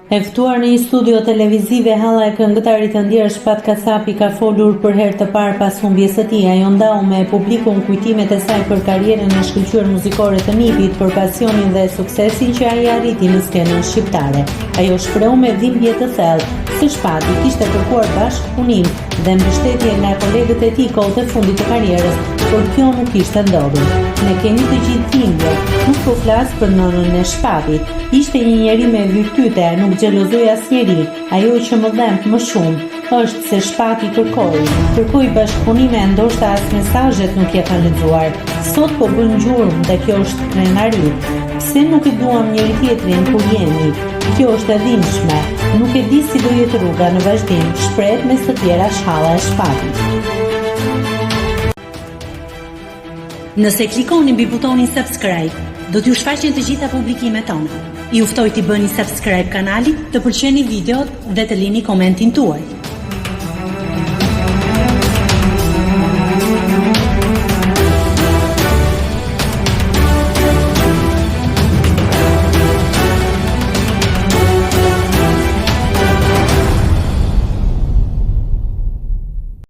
E ftuar në një studio televizive, halla e këngëtarit të ndjerë Shpat Kasapi ka folur për herë të parë pas humbjes së tij. Ajo ndau me publikun kujtimet e saj për karrierën e shkëlqyer muzikore të Nipit, për pasionin dhe suksesin që ai arriti në skenën shqiptare. Ajo shprehu me dhimbje të thellë se Shpati kishte kërkuar bashkëpunim dhe mbështetje nga kolegët e tij kohët e fundit të karrierës, por kjo nuk ishte ndodhur. Ne kemi të gjithë dhimbje, nuk po flas për nënën e Shpatit. Ishte një njeri me virtyte, nuk xhelozoi asnjëri. Ajo që më dhem më shumë është se Shpati kërkoi bashkëpunime, ndoshta as mesazhet nuk ja kanë lexuar. Sot po bën gjurmë dhe kjo është krenari. Pse nuk e duam njëri tjetrin kur jemi? Kjo është e dhimbshme. Nuk e di si do jetë rruga në vazhdim. Shprehet mes të tjera shhalla e Shpatit. Nëse klikoni mbi butonin subscribe, do t'ju shfaqen të gjitha publikimet tona. Ju ftoj t'i bëni subscribe kanalit, të pëlqeni videot dhe të lini komentin tuaj.